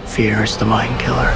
Fear is the mind killer.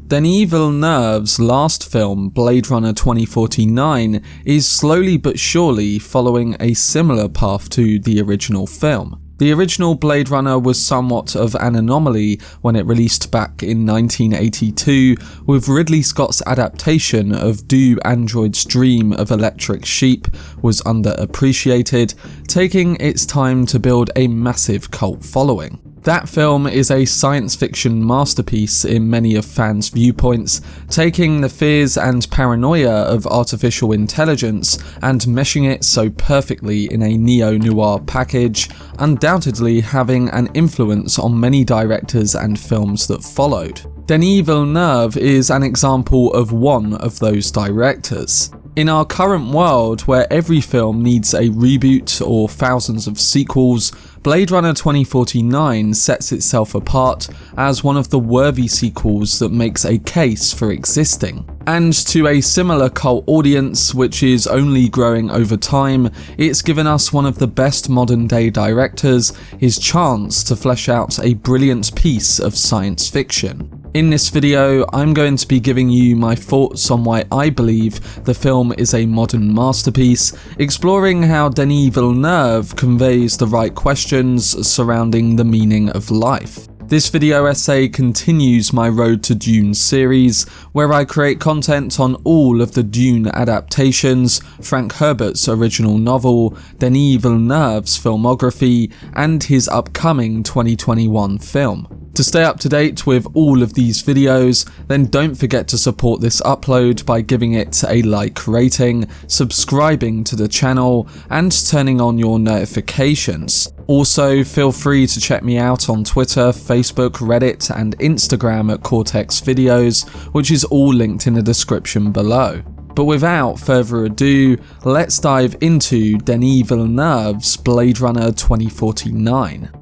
Denis Villeneuve's last film, Blade Runner 2049, is slowly but surely following a similar path to the original film. The original Blade Runner was somewhat of an anomaly when it released back in 1982, with Ridley Scott's adaptation of Do Androids Dream of Electric Sheep was underappreciated, taking its time to build a massive cult following. That film is a science fiction masterpiece in many of fans' viewpoints, taking the fears and paranoia of artificial intelligence and meshing it so perfectly in a neo-noir package, undoubtedly having an influence on many directors and films that followed. Denis Villeneuve is an example of one of those directors. In our current world, where every film needs a reboot or thousands of sequels, Blade Runner 2049 sets itself apart as one of the worthy sequels that makes a case for existing. And to a similar cult audience, which is only growing over time, it's given us one of the best modern day directors his chance to flesh out a brilliant piece of science fiction. In this video, I'm going to be giving you my thoughts on why I believe the film is a modern masterpiece, exploring how Denis Villeneuve conveys the right questions surrounding the meaning of life. This video essay continues my Road to Dune series, where I create content on all of the Dune adaptations, Frank Herbert's original novel, Denis Villeneuve's filmography, and his upcoming 2021 film. To stay up to date with all of these videos, then don't forget to support this upload by giving it a like rating, subscribing to the channel, and turning on your notifications. Also, feel free to check me out on Twitter, Facebook, Reddit, and Instagram at Cortex Videos, which is all linked in the description below. But without further ado, let's dive into Denis Villeneuve's Blade Runner 2049.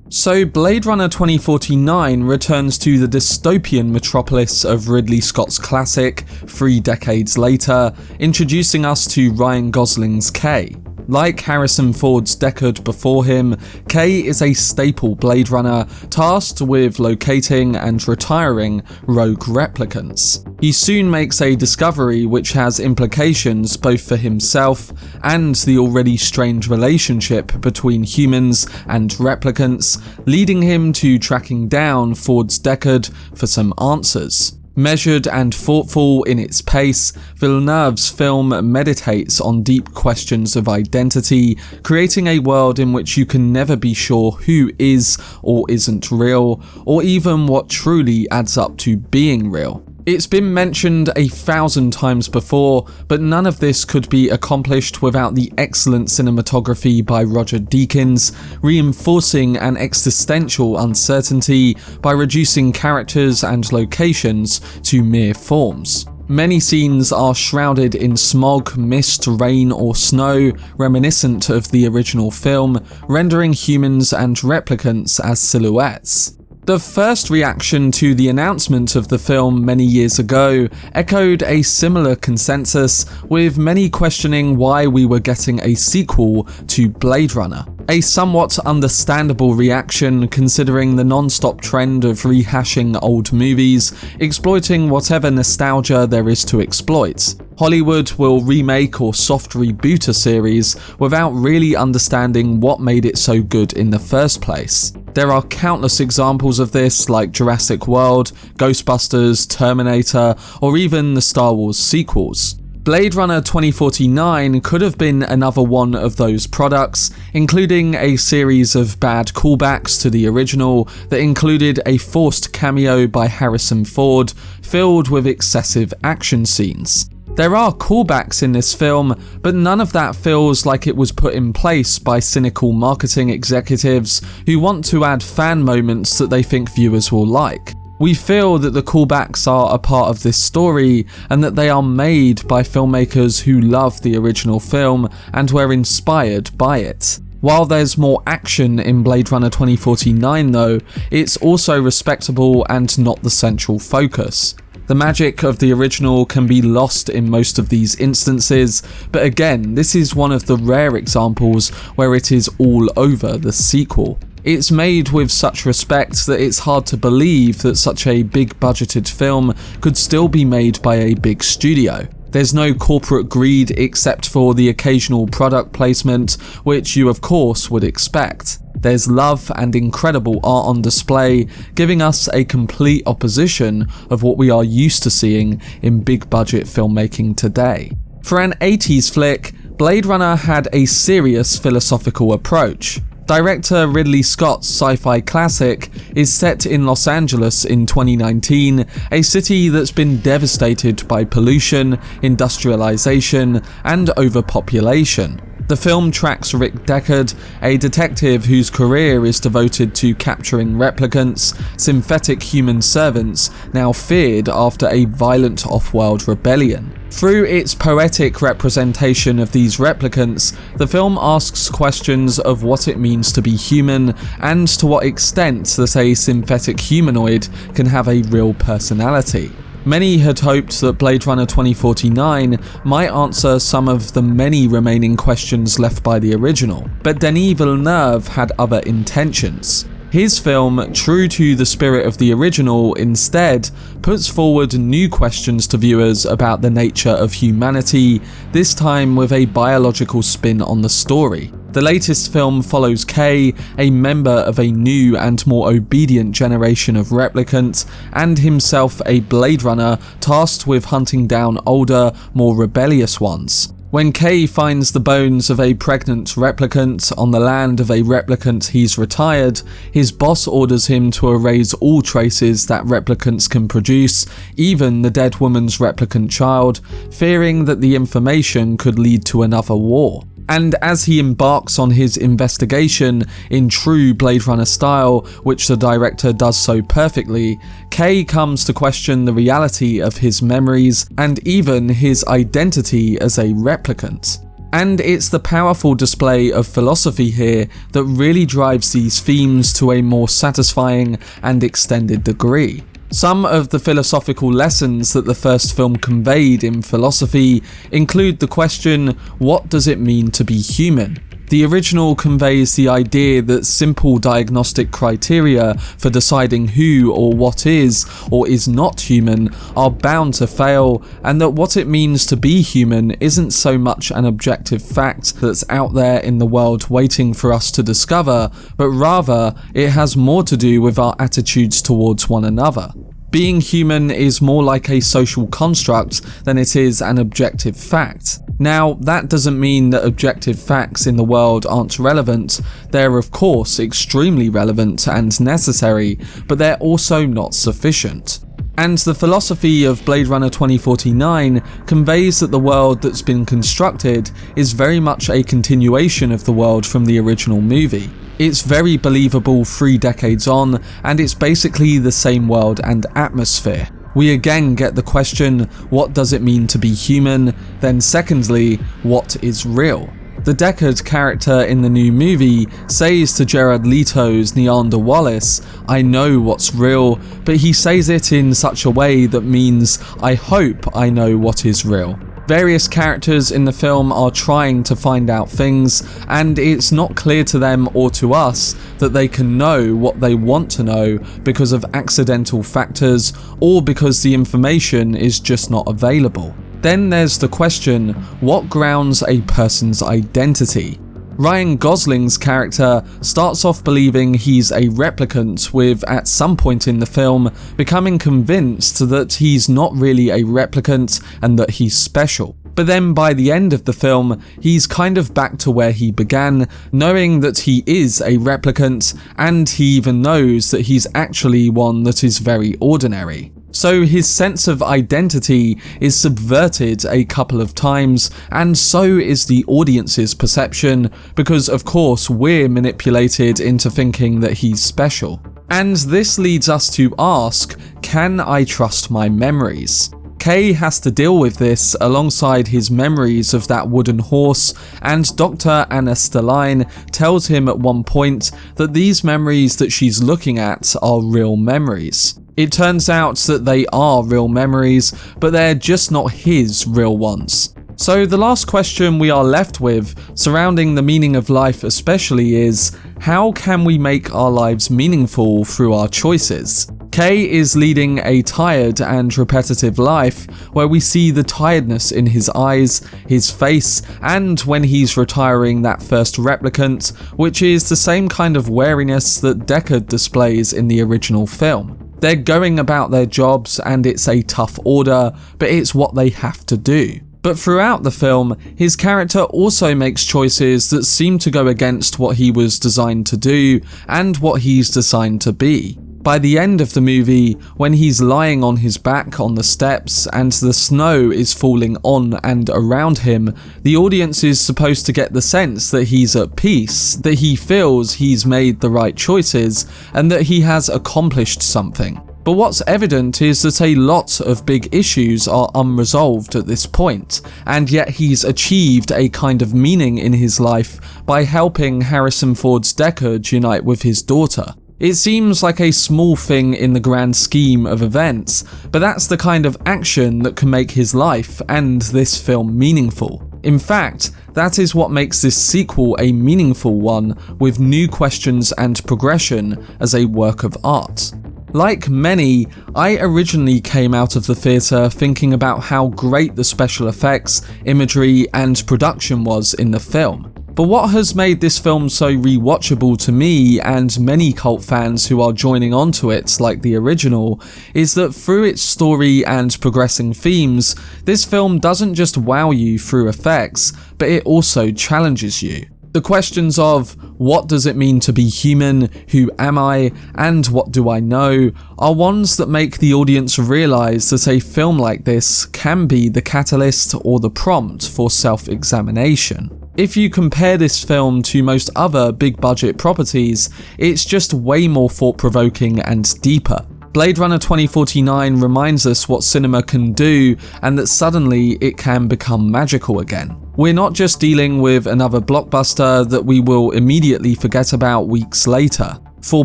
So Blade Runner 2049 returns to the dystopian metropolis of Ridley Scott's classic 3 decades later, introducing us to Ryan Gosling's K. Like Harrison Ford's Deckard before him, K is a staple Blade Runner tasked with locating and retiring rogue replicants. He soon makes a discovery which has implications both for himself and the already strained relationship between humans and replicants, leading him to tracking down Ford's Deckard for some answers. Measured and thoughtful in its pace, Villeneuve's film meditates on deep questions of identity, creating a world in which you can never be sure who is or isn't real, or even what truly adds up to being real. It's been mentioned 1,000 times before, but none of this could be accomplished without the excellent cinematography by Roger Deakins, reinforcing an existential uncertainty by reducing characters and locations to mere forms. Many scenes are shrouded in smog, mist, rain, or snow, reminiscent of the original film, rendering humans and replicants as silhouettes. The first reaction to the announcement of the film many years ago echoed a similar consensus, with many questioning why we were getting a sequel to Blade Runner. A somewhat understandable reaction considering the non-stop trend of rehashing old movies, exploiting whatever nostalgia there is to exploit. Hollywood will remake or soft reboot a series without really understanding what made it so good in the first place. There are countless examples of this, like Jurassic World, Ghostbusters, Terminator, or even the Star Wars sequels. Blade Runner 2049 could have been another one of those products, including a series of bad callbacks to the original that included a forced cameo by Harrison Ford, filled with excessive action scenes. There are callbacks in this film, but none of that feels like it was put in place by cynical marketing executives who want to add fan moments that they think viewers will like. We feel that the callbacks are a part of this story and that they are made by filmmakers who love the original film and were inspired by it. While there's more action in Blade Runner 2049 though, it's also respectable and not the central focus. The magic of the original can be lost in most of these instances, but again, this is one of the rare examples where it is all over the sequel. It's made with such respect that it's hard to believe that such a big budgeted film could still be made by a big studio. There's no corporate greed except for the occasional product placement, which you of course would expect. There's love and incredible art on display, giving us a complete opposition of what we are used to seeing in big budget filmmaking today. For an 80s flick, Blade Runner had a serious philosophical approach. Director Ridley Scott's sci-fi classic is set in Los Angeles in 2019, a city that's been devastated by pollution, industrialization, and overpopulation. The film tracks Rick Deckard, a detective whose career is devoted to capturing replicants, synthetic human servants now feared after a violent off-world rebellion. Through its poetic representation of these replicants, the film asks questions of what it means to be human and to what extent that a synthetic humanoid can have a real personality. Many had hoped that Blade Runner 2049 might answer some of the many remaining questions left by the original, but Denis Villeneuve had other intentions. His film, true to the spirit of the original, instead puts forward new questions to viewers about the nature of humanity, this time with a biological spin on the story. The latest film follows Kay, a member of a new and more obedient generation of replicants, and himself a Blade Runner tasked with hunting down older, more rebellious ones. When Kay finds the bones of a pregnant replicant on the land of a replicant he's retired, his boss orders him to erase all traces that replicants can produce, even the dead woman's replicant child, fearing that the information could lead to another war. And as he embarks on his investigation in true Blade Runner style, which the director does so perfectly, Kay comes to question the reality of his memories and even his identity as a replicant. And it's the powerful display of philosophy here that really drives these themes to a more satisfying and extended degree. Some of the philosophical lessons that the first film conveyed in philosophy include the question, what does it mean to be human? The original conveys the idea that simple diagnostic criteria for deciding who or what is or is not human are bound to fail, and that what it means to be human isn't so much an objective fact that's out there in the world waiting for us to discover, but rather it has more to do with our attitudes towards one another. Being human is more like a social construct than it is an objective fact. Now, that doesn't mean that objective facts in the world aren't relevant. They're of course extremely relevant and necessary, but they're also not sufficient. And the philosophy of Blade Runner 2049 conveys that the world that's been constructed is very much a continuation of the world from the original movie. It's very believable 3 decades on, and it's basically the same world and atmosphere. We again get the question, what does it mean to be human? Then secondly, what is real? The Deckard character in the new movie says to Jared Leto's Neander Wallace, I know what's real, but he says it in such a way that means, I hope I know what is real. Various characters in the film are trying to find out things, and it's not clear to them or to us that they can know what they want to know because of accidental factors or because the information is just not available. Then there's the question, what grounds a person's identity? Ryan Gosling's character starts off believing he's a replicant with, at some point in the film, becoming convinced that he's not really a replicant and that he's special. But then by the end of the film, he's kind of back to where he began, knowing that he is a replicant, and he even knows that he's actually one that is very ordinary. So his sense of identity is subverted a couple of times, and so is the audience's perception, because of course we're manipulated into thinking that he's special. And this leads us to ask, can I trust my memories? Kay has to deal with this alongside his memories of that wooden horse, and Dr. Anna Stelline tells him at one point that these memories that she's looking at are real memories. It turns out that they are real memories, but they're just not his real ones. So the last question we are left with, surrounding the meaning of life especially, is how can we make our lives meaningful through our choices? Kay is leading a tired and repetitive life where we see the tiredness in his eyes, his face, and when he's retiring that first replicant, which is the same kind of wariness that Deckard displays in the original film. They're going about their jobs and it's a tough order, but it's what they have to do. But throughout the film, his character also makes choices that seem to go against what he was designed to do and what he's designed to be. By the end of the movie, when he's lying on his back on the steps and the snow is falling on and around him, the audience is supposed to get the sense that he's at peace, that he feels he's made the right choices, and that he has accomplished something. But what's evident is that a lot of big issues are unresolved at this point, and yet he's achieved a kind of meaning in his life by helping Harrison Ford's Deckard unite with his daughter. It seems like a small thing in the grand scheme of events, but that's the kind of action that can make his life and this film meaningful. In fact, that is what makes this sequel a meaningful one, with new questions and progression as a work of art. Like many, I originally came out of the theatre thinking about how great the special effects, imagery, and production was in the film. But what has made this film so rewatchable to me and many cult fans who are joining onto it like the original is that through its story and progressing themes, this film doesn't just wow you through effects, but it also challenges you. The questions of what does it mean to be human, who am I, and what do I know are ones that make the audience realise that a film like this can be the catalyst or the prompt for self-examination. If you compare this film to most other big budget properties, it's just way more thought-provoking and deeper. Blade Runner 2049 reminds us what cinema can do and that suddenly it can become magical again. We're not just dealing with another blockbuster that we will immediately forget about weeks later. For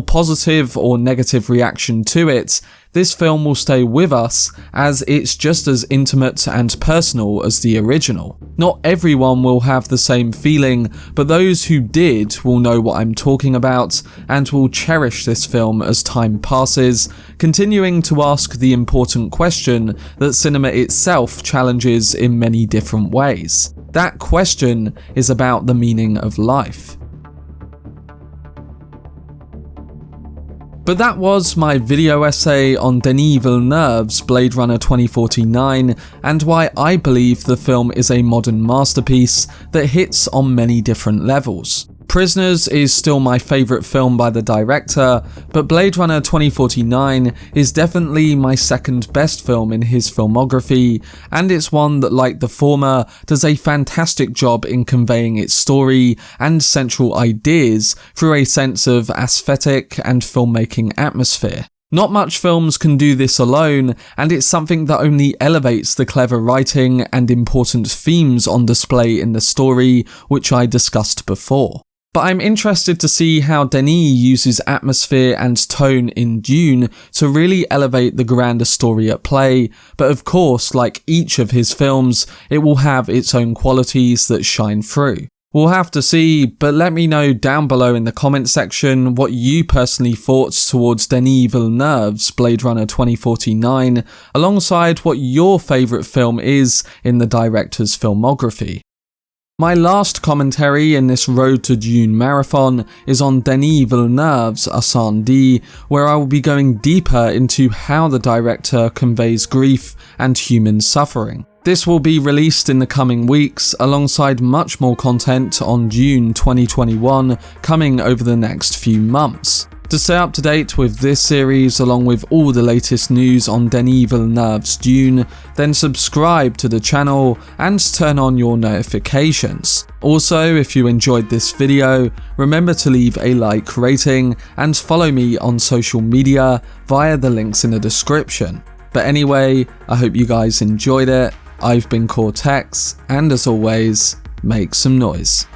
positive or negative reaction to it, this film will stay with us as it's just as intimate and personal as the original. Not everyone will have the same feeling, but those who did will know what I'm talking about and will cherish this film as time passes, continuing to ask the important question that cinema itself challenges in many different ways. That question is about the meaning of life. But that was my video essay on Denis Villeneuve's Blade Runner 2049 and why I believe the film is a modern masterpiece that hits on many different levels. Prisoners is still my favourite film by the director, but Blade Runner 2049 is definitely my second best film in his filmography, and it's one that, like the former, does a fantastic job in conveying its story and central ideas through a sense of aesthetic and filmmaking atmosphere. Not much films can do this alone, and it's something that only elevates the clever writing and important themes on display in the story, which I discussed before. But I'm interested to see how Denis uses atmosphere and tone in Dune to really elevate the grander story at play, but of course, like each of his films, it will have its own qualities that shine through. We'll have to see, but let me know down below in the comment section what you personally thought towards Denis Villeneuve's Blade Runner 2049, alongside what your favourite film is in the director's filmography. My last commentary in this Road to Dune marathon is on Denis Villeneuve's Incendie, where I will be going deeper into how the director conveys grief and human suffering. This will be released in the coming weeks, alongside much more content on Dune 2021 coming over the next few months. To stay up to date with this series along with all the latest news on Denis Villeneuve's Dune, then subscribe to the channel and turn on your notifications. Also, if you enjoyed this video, remember to leave a like rating and follow me on social media via the links in the description. But anyway, I hope you guys enjoyed it. I've been Cortex, and as always, make some noise.